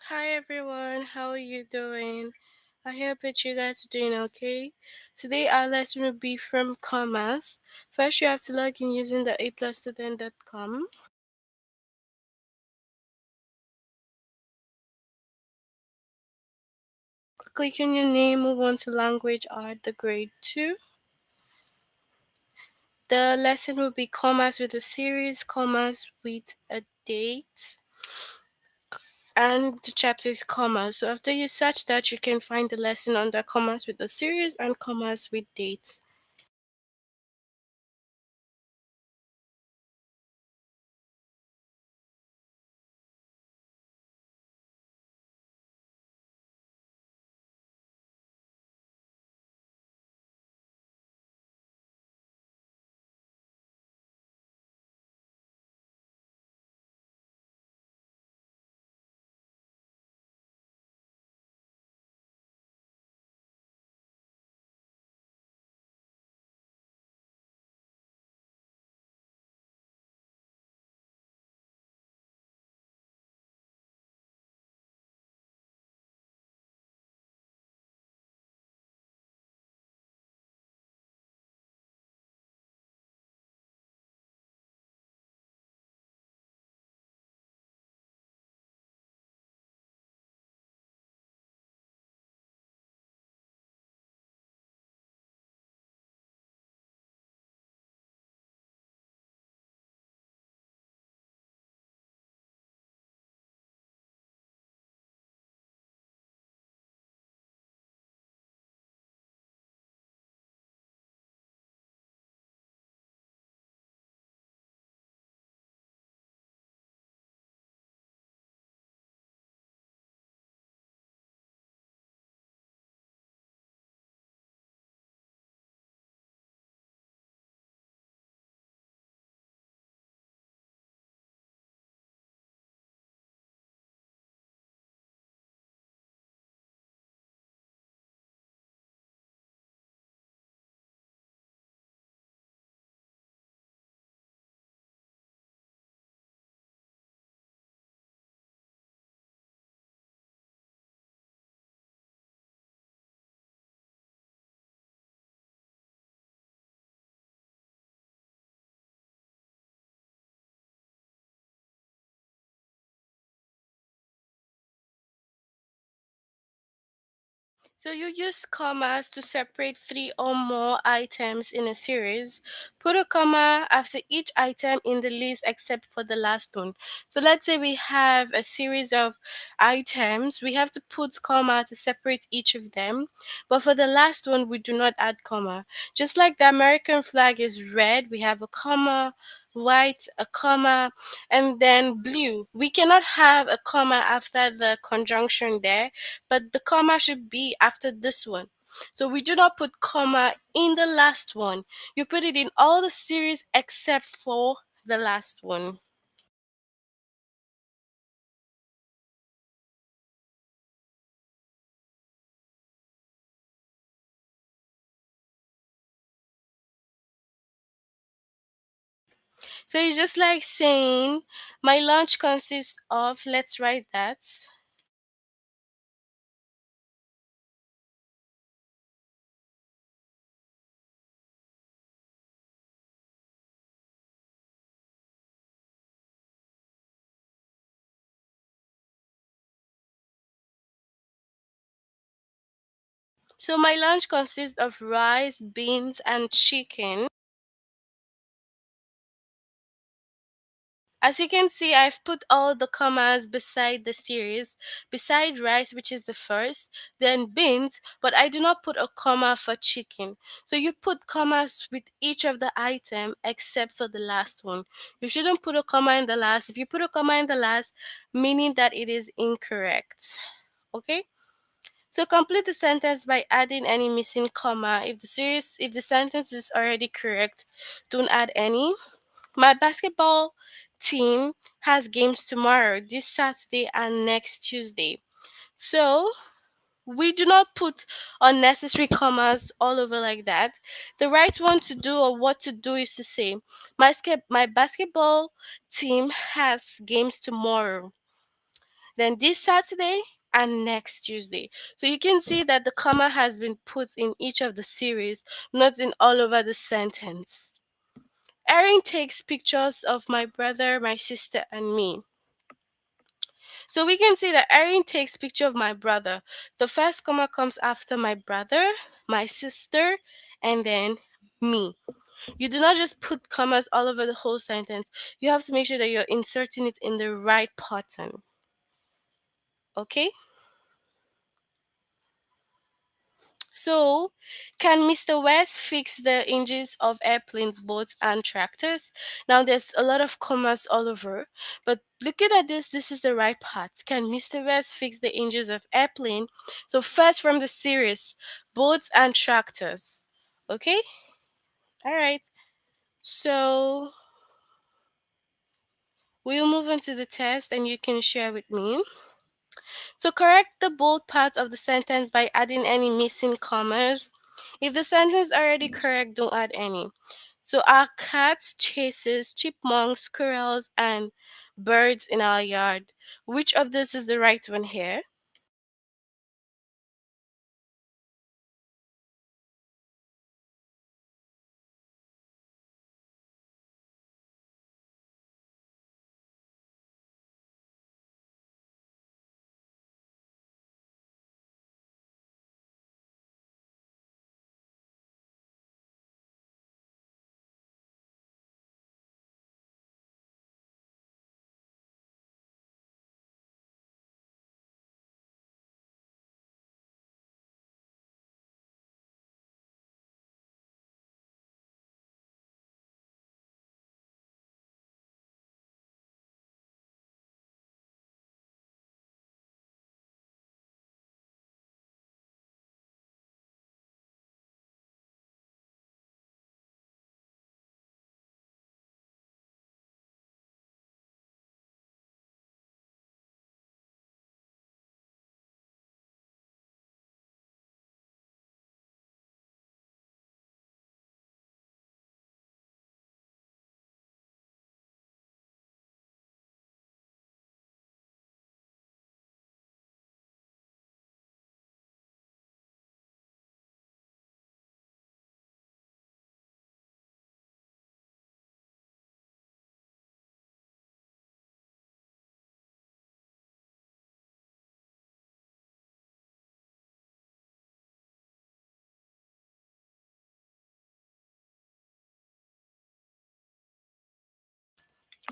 Hi everyone, how are you doing? I hope that you guys are doing okay. Today our lesson will be from commerce. First you have to log in using the aplusstudent.com. Click on your name, move on to language art, the grade 2. The lesson will be commerce with a series, commerce with a date, and the chapter is commerce. So after you search that, you can find the lesson under commerce with a series and commerce with dates. So you use commas to separate three or more items in a series. Put a comma after each item in the list except for the last one. So let's say we have a series of items. We have to put comma to separate each of them. But for the last one, we do not add comma. Just like the American flag is red, we have a comma, white, a comma, and then blue. We cannot have a comma after the conjunction there, but the comma should be after this one. So we do not put comma in the last one. You put it in all the series except for the last one. So it's just like saying my lunch consists of, let's write that. So my lunch consists of rice, beans, and chicken. As you can see, I've put all the commas beside the series, beside rice, which is the first, then beans, but I do not put a comma for chicken. So you put commas with each of the item except for the last one. You shouldn't put a comma in the last. If you put a comma in the last, meaning that it is incorrect. Okay? So complete the sentence by adding any missing comma. If the sentence is already correct, don't add any. My basketball team has games tomorrow, this Saturday and next Tuesday. So we do not put unnecessary commas all over like that. The right one to do or what to do is to say, my basketball team has games tomorrow. then this Saturday, and next Tuesday. So you can see that the comma has been put in each of the series, not in all over the sentence. Erin takes pictures of my brother, my sister, and me. So we can see that Erin takes picture of my brother. The first comma comes after my brother, my sister, and then me. You do not just put commas all over the whole sentence. You have to make sure that you're inserting it in the right pattern. Okay? So, can Mr. West fix the engines of airplanes, boats, and tractors? Now, there's a lot of commas all over, but looking at this is the right part. Can Mr. West fix the engines of airplane? So, first from the series, boats and tractors. Okay? All right. So, we'll move on to the test and you can share with me. So correct the bold parts of the sentence by adding any missing commas. If the sentence is already correct, don't add any. So our cats chases chipmunks, squirrels, and birds in our yard. Which of this is the right one here?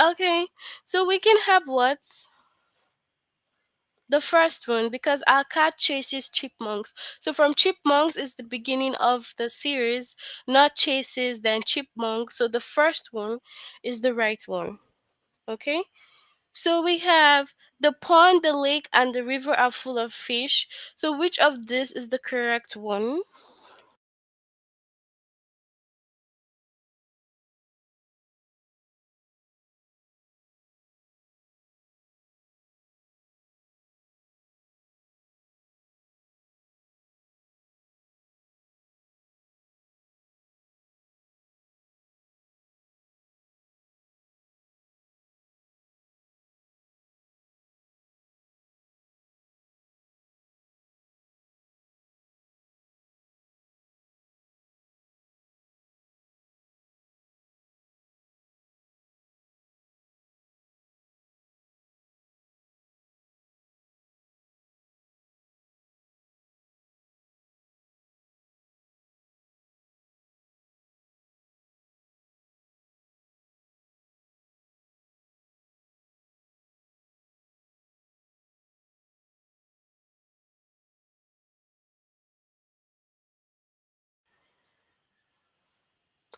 Okay, so we can have what? The first one, because our cat chases chipmunks. So from chipmunks is the beginning of the series, not chases, then chipmunks. So the first one is the right one. Okay? So we have the pond, the lake, and the river are full of fish. So which of this is the correct one?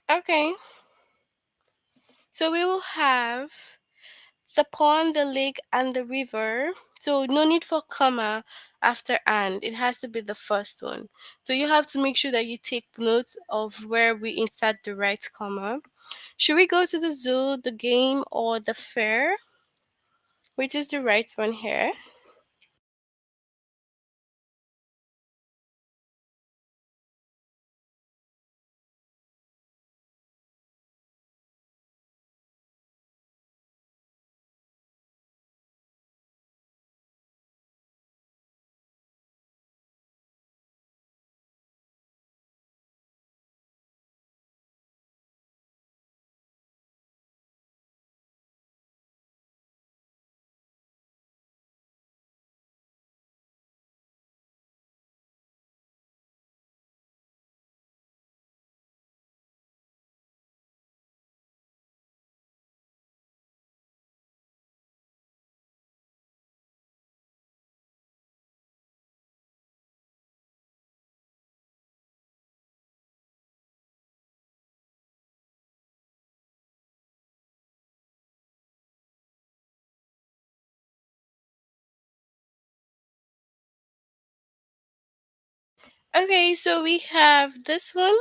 Okay. So we will have the pond, the lake, and the river. So no need for comma after and. It has to be the first one. So you have to make sure that you take note of where we insert the right comma. Should we go to the zoo, the game, or the fair? Which is the right one here? Okay, so we have this one.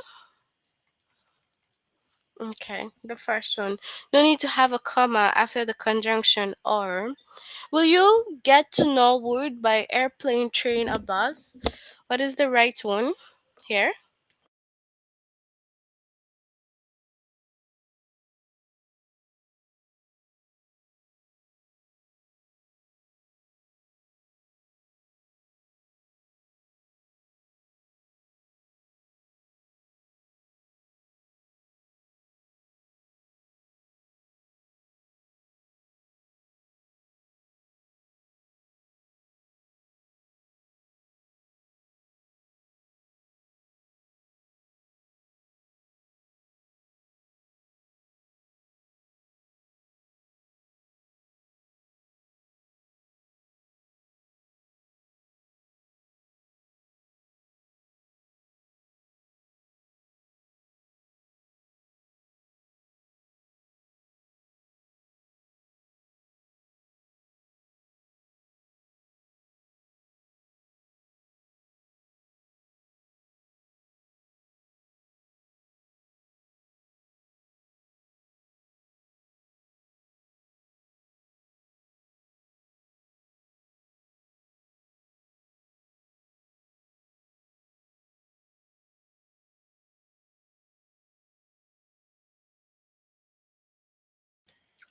Okay, the first one. No need to have a comma after the conjunction or. Will you get to Norwood by airplane, train, or bus? What is the right one here?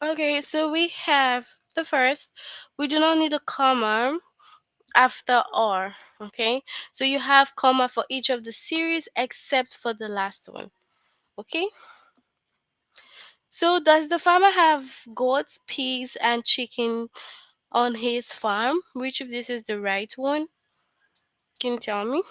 Okay, so we have the first. We do not need a comma after or. Okay, so you have comma for each of the series except for the last one. Okay, so does the farmer have goats, pigs, and chicken on his farm? Which of this is the right one? Can you tell me?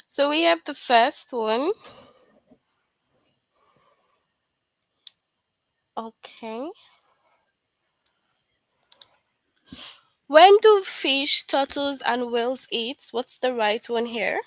So we have the first one. Okay. When do fish, turtles, and whales eat? What's the right one here?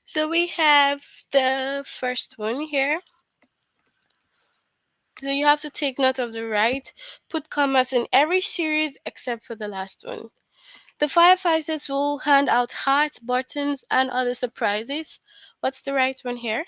So we have the first one here. So you have to take note of the right. Put commas in every series except for the last one. The firefighters will hand out hats, buttons, and other surprises. What's the right one here?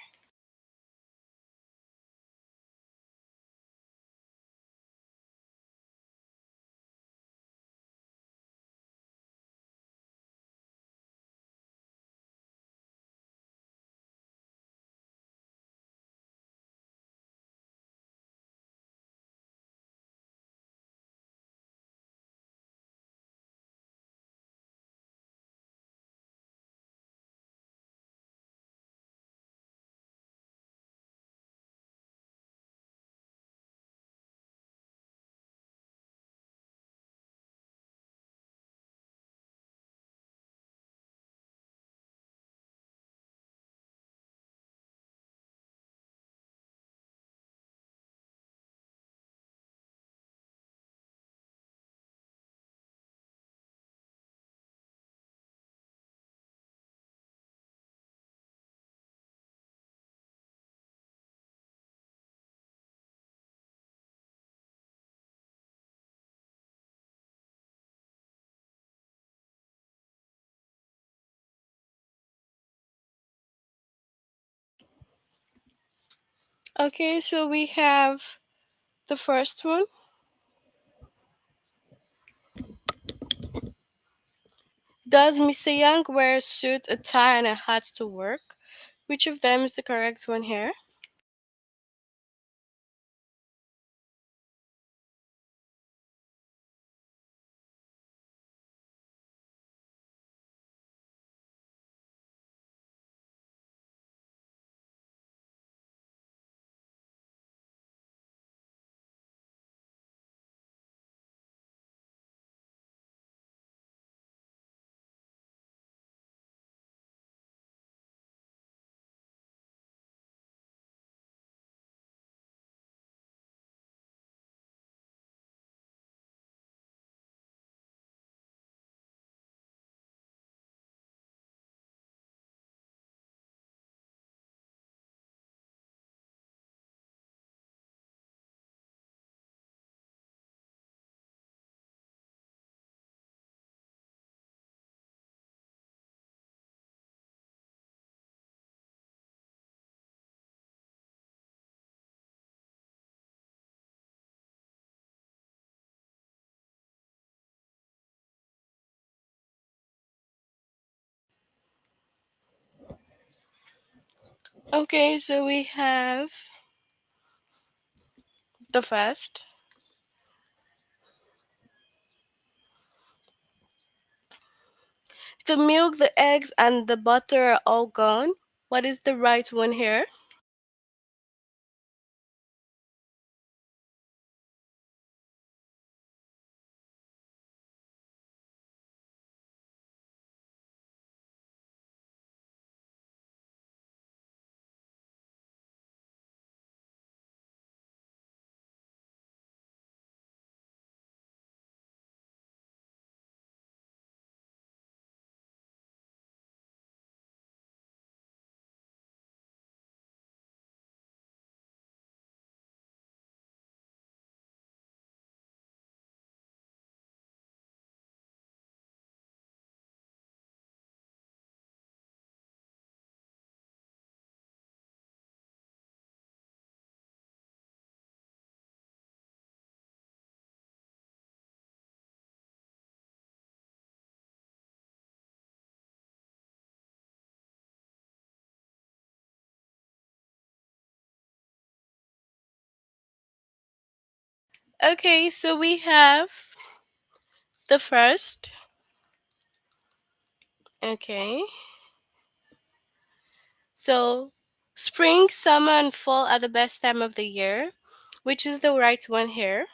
Okay, so we have the first one. Does Mr. Young wear a suit, a tie, and a hat to work? Which of them is the correct one here? Okay, so we have the first. The milk, the eggs, and the butter are all gone. What is the right one here? Okay, so we have the first. Okay, so spring, summer, and fall are the best time of the year. Which is the right one here?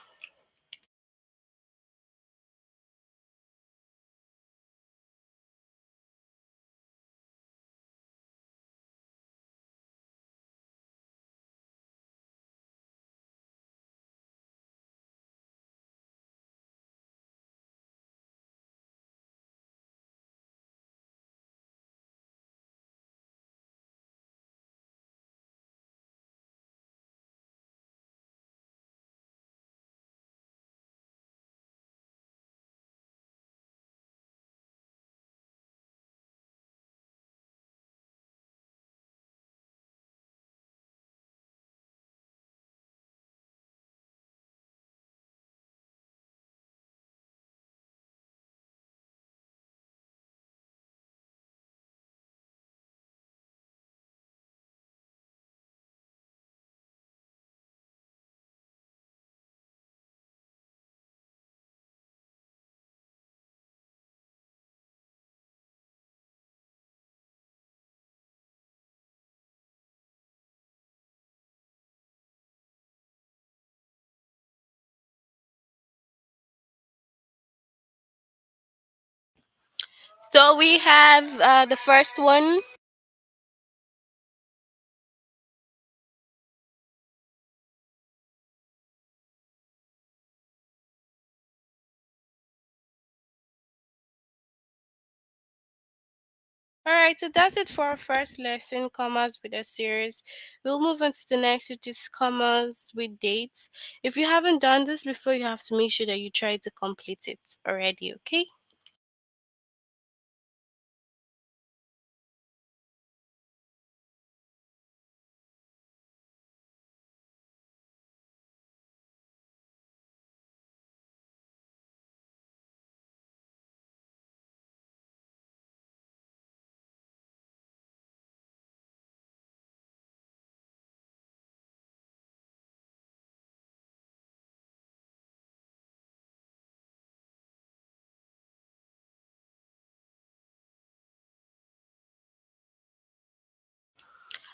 So we have the first one. Alright, so that's it for our first lesson, commas with a series. We'll move on to the next, which is commas with dates. If you haven't done this before, you have to make sure that you try to complete it already, okay?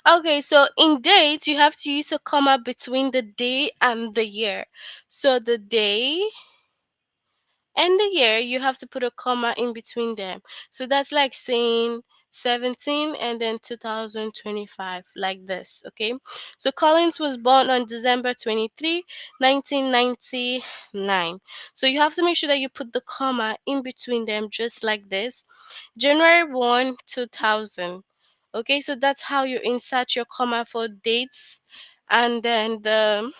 Okay, so in date, you have to use a comma between the day and the year. So the day and the year, you have to put a comma in between them. So that's like saying 17 and then 2025, like this. Okay, so Collins was born on December 23, 1999. So you have to make sure that you put the comma in between them, just like this. January 1, 2000. Okay, so that's how you insert your comma for dates. And then the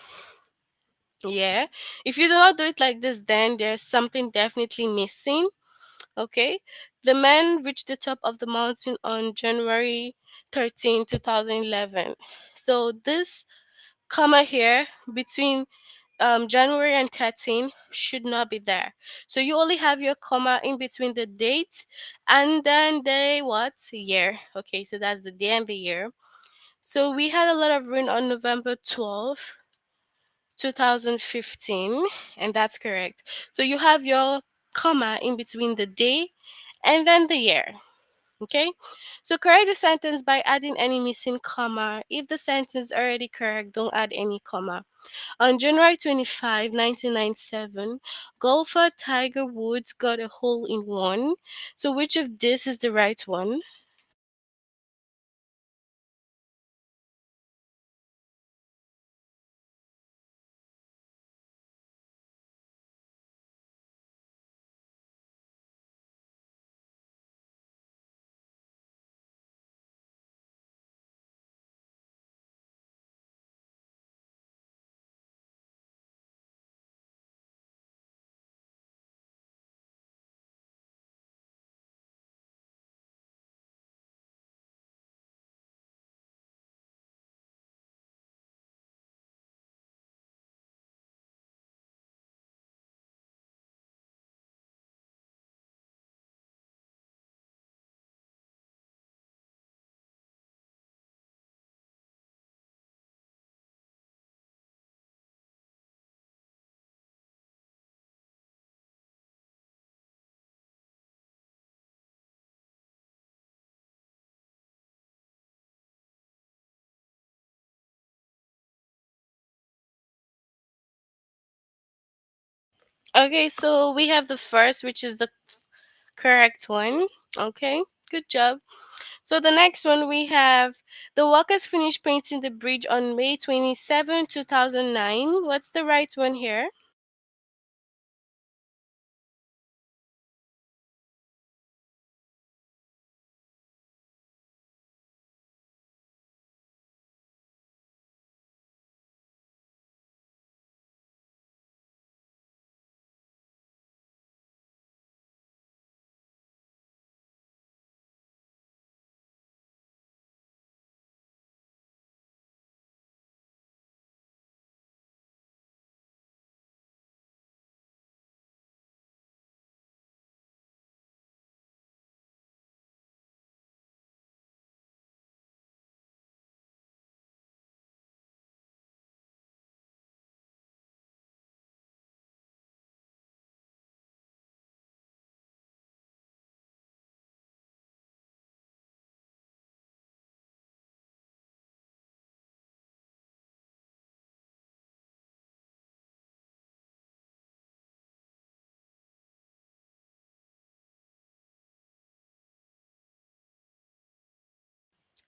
yeah. If you do not do it like this, then there's something definitely missing. Okay. The man reached the top of the mountain on January 13, 2011. So this comma here between January and 13 should not be there. So you only have your comma in between the date and then the what? Year. Okay, so that's the day and the year. So we had a lot of rain on November 12, 2015, and that's correct. So you have your comma in between the day and then the year. Okay, so correct the sentence by adding any missing comma. If the sentence is already correct, don't add any comma. On January 25, 1997, golfer Tiger Woods got a hole in one. So which of this is the right one? Okay, so we have the first, which is the correct one. Okay, good job. So the next one we have the workers finished painting the bridge on May 27, 2009. What's the right one here?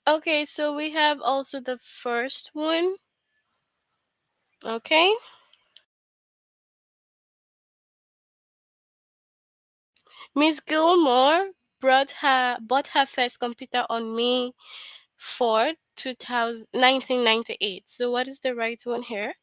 Okay, so we have also the first one. Okay. Miss Gilmore bought her first computer on May 4, 2000, 1998. So what is the right one here?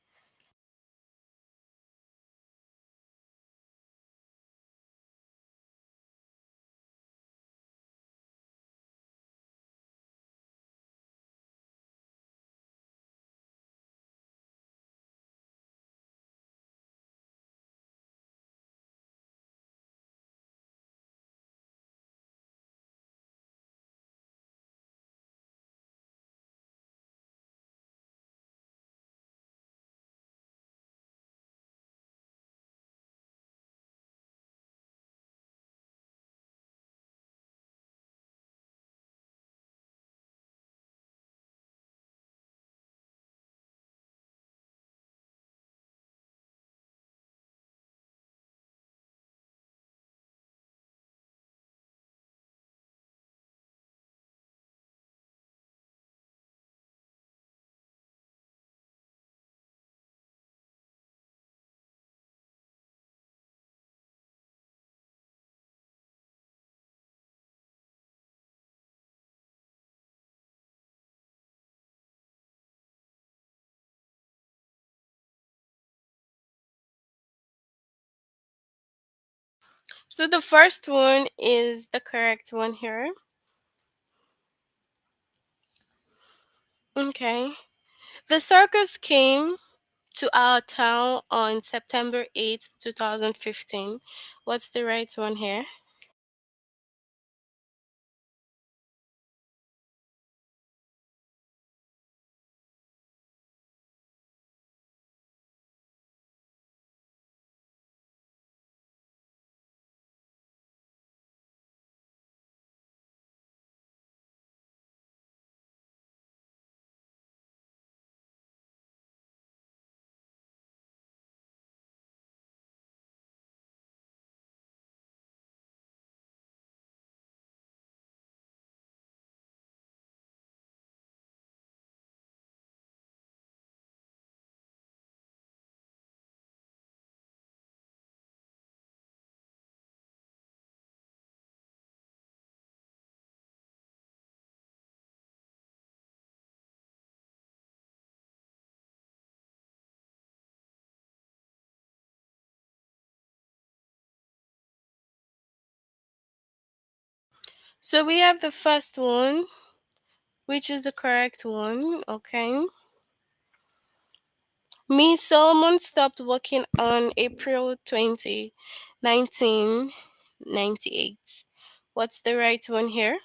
So the first one is the correct one here. Okay. The circus came to our town on September 8th, 2015. What's the right one here? So we have the first one, which is the correct one. Okay. Miss Solomon stopped working on April 20, 1998. What's the right one here?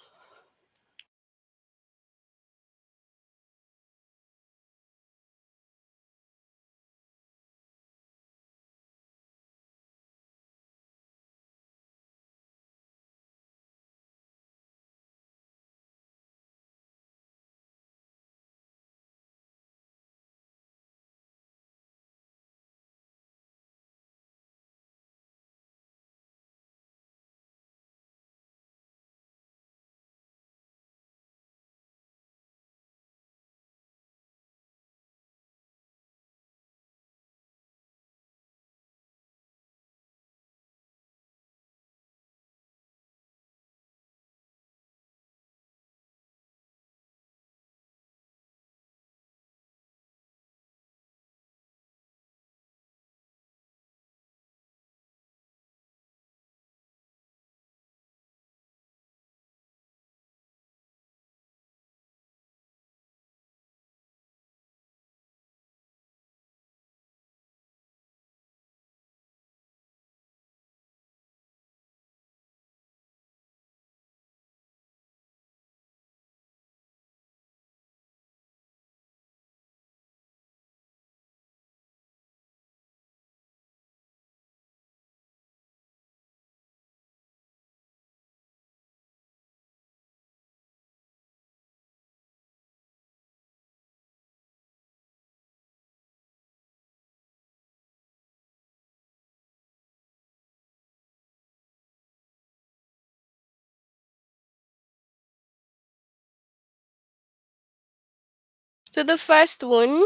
So the first one,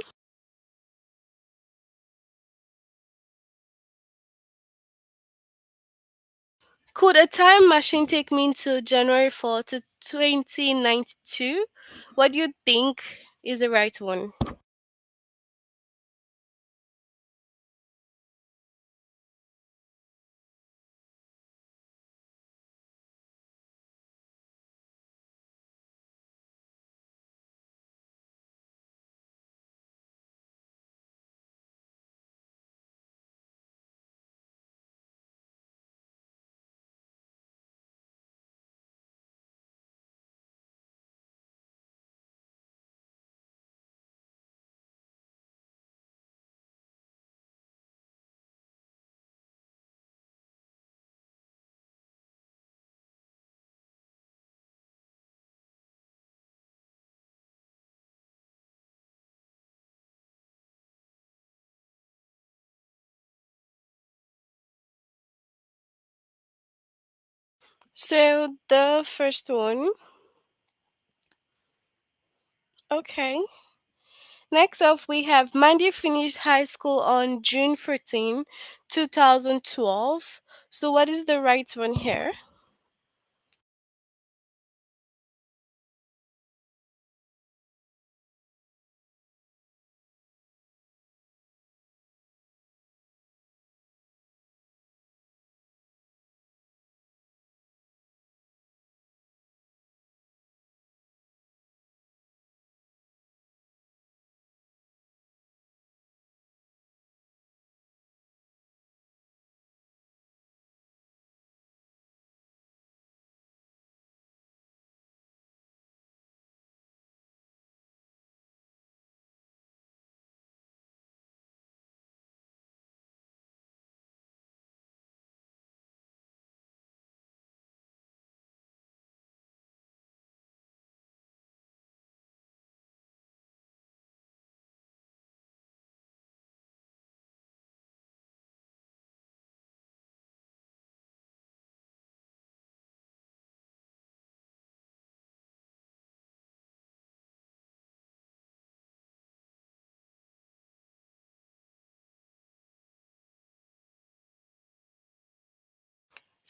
could a time machine take me to January 4th, 2092? What do you think is the right one? So the first one, okay. Next up, we have Mandy finished high school on June 14, 2012. So what is the right one here?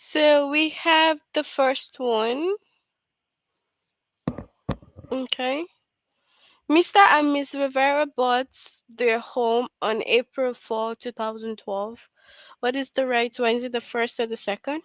So we have the first one. Okay. Mr. and Miss Rivera bought their home on April 4, 2012. What is the right one? Is it the first or the second?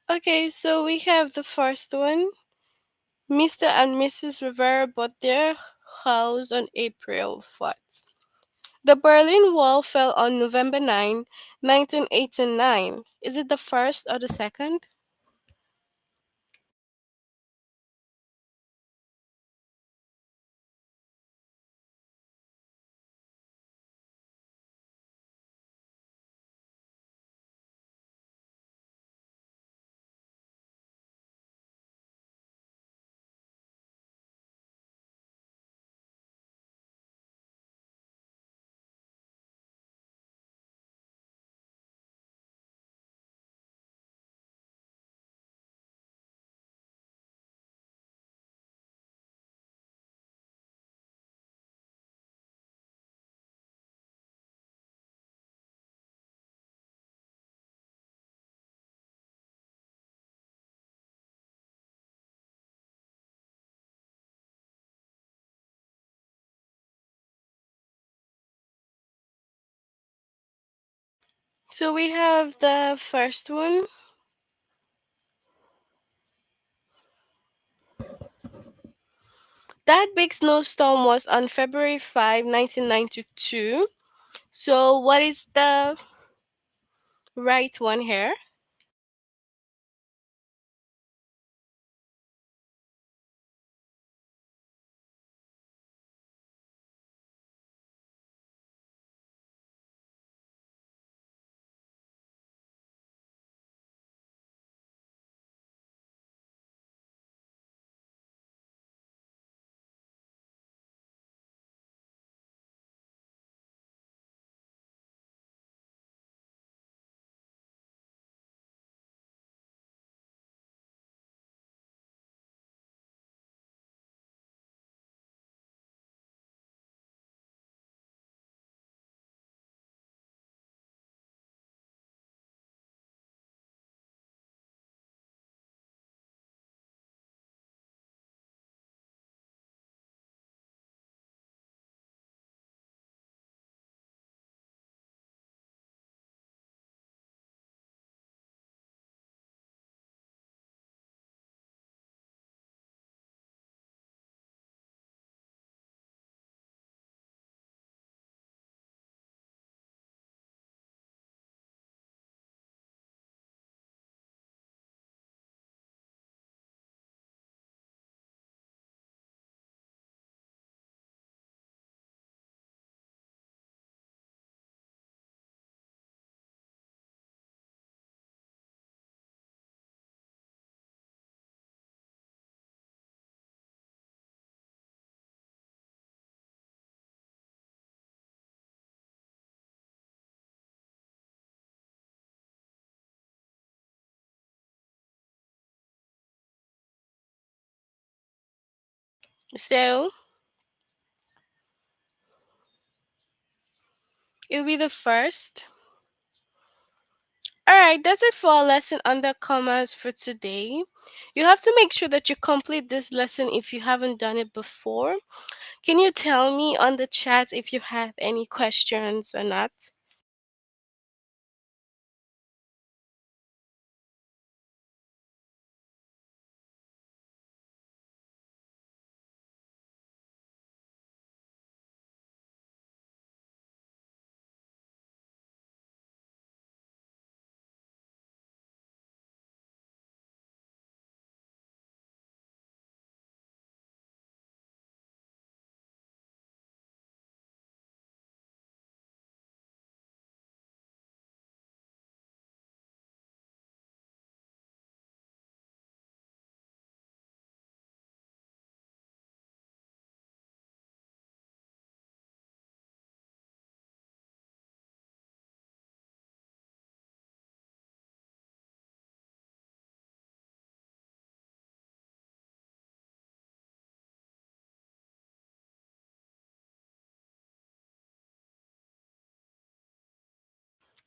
Okay, so we have the first one. Mr. and Mrs. Rivera bought their house on April 4th. The Berlin Wall fell on November 9, 1989. Is it the first or the second? So we have the first one. That big snowstorm was on February 5, 1992. So what is the right one here? So it will be the first. Alright, that's it for our lesson under commas for today. You have to make sure that you complete this lesson if you haven't done it before. Can you tell me on the chat if you have any questions or not?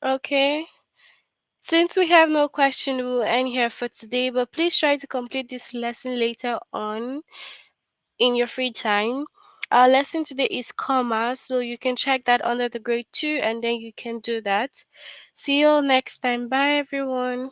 Okay. Since we have no question, we'll end here for today, but please try to complete this lesson later on in your free time. Our lesson today is comma, so you can check that under the grade 2 and then you can do that. See you all next time. Bye, everyone.